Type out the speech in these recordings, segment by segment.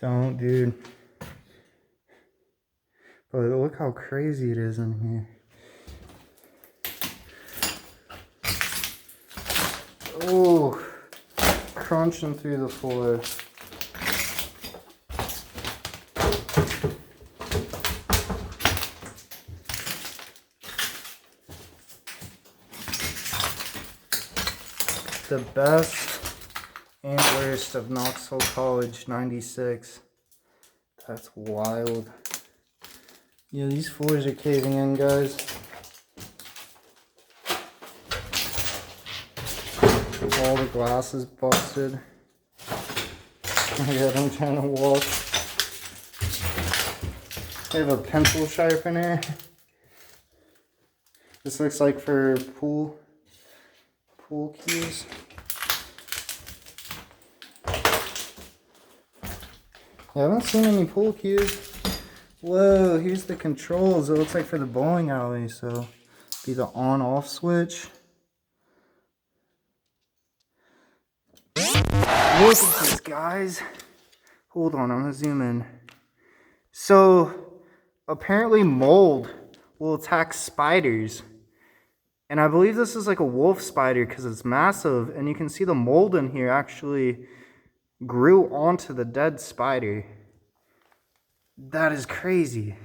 Don't, dude. But look how crazy it is in here. Oh, crunching through the floor. The best and worst of Knoxville College '96. That's wild. Yeah, these floors are caving in, guys. All the glass is busted. Oh my god, I'm trying to walk. I have a pencil sharpener. This looks like for pool keys. I haven't seen any pool cues. Whoa, here's the controls. It looks like for the bowling alley, so be the on-off switch. Look at this, guys. Hold on, I'm gonna zoom in. So apparently mold will attack spiders. And I believe this is like a wolf spider because it's massive, and you can see the mold in here actually grew onto the dead spider. That is crazy.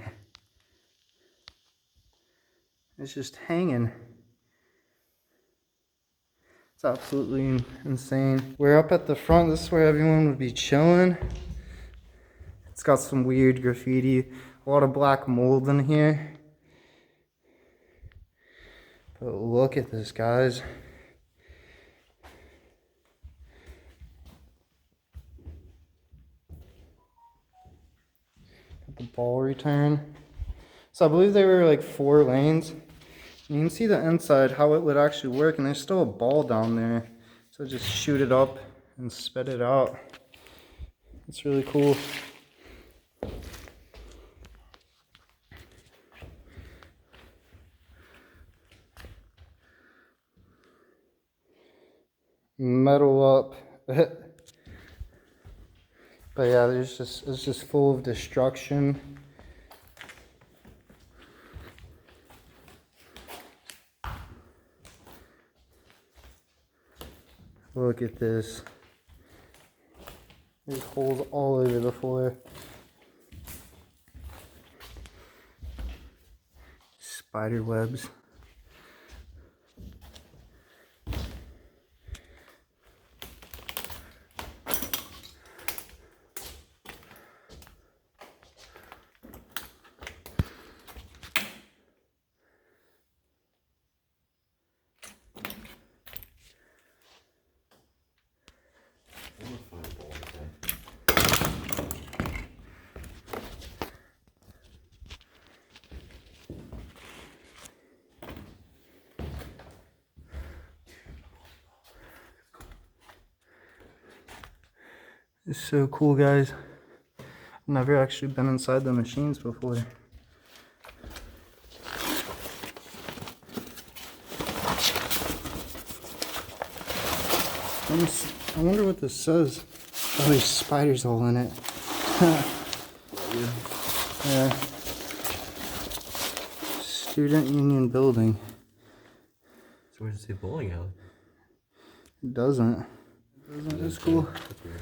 It's just hanging. It's absolutely insane. We're up at the front. This is where everyone would be chilling. It's got some weird graffiti, a lot of black mold in here. But look at this, guys. The ball return. So I believe there were like 4 lanes. You can see the inside, how it would actually work, and there's still a ball down there. So just shoot it up and spit it out. It's really cool. Metal up. But yeah, it's just full of destruction. Look at this. There's holes all over the floor. Spider webs. It's so cool, guys. I've never actually been inside the machines before. I wonder what this says. Oh, there's spiders all in it. Yeah. Student Union Building. So where does it say bowling alley? It doesn't. It's cool. That's weird.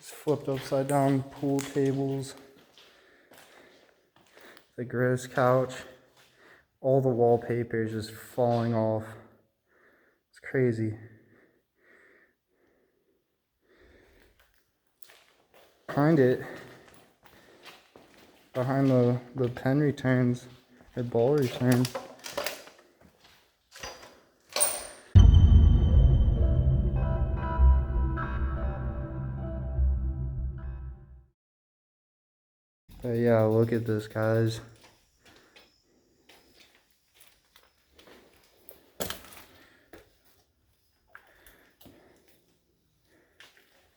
Flipped upside down pool tables. The gross couch. All the wallpaper is just falling off. It's crazy. Behind it, behind the pen returns or ball return. But yeah, look at this, guys.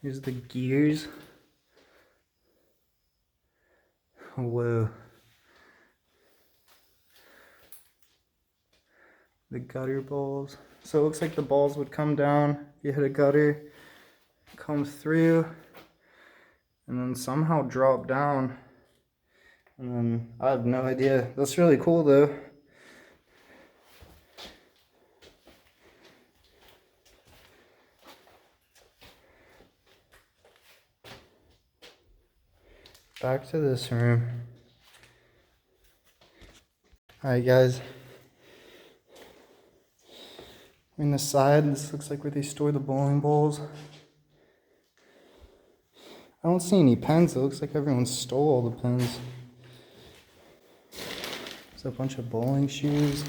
Here's the gears. Whoa. The gutter balls. So it looks like the balls would come down. If you hit a gutter, come through, and then somehow drop down. And then I have no idea. That's really cool though. Back to this room. Alright guys. On the side, this looks like where they store the bowling balls. I don't see any pens. It looks like everyone stole all the pens. There's a bunch of bowling shoes.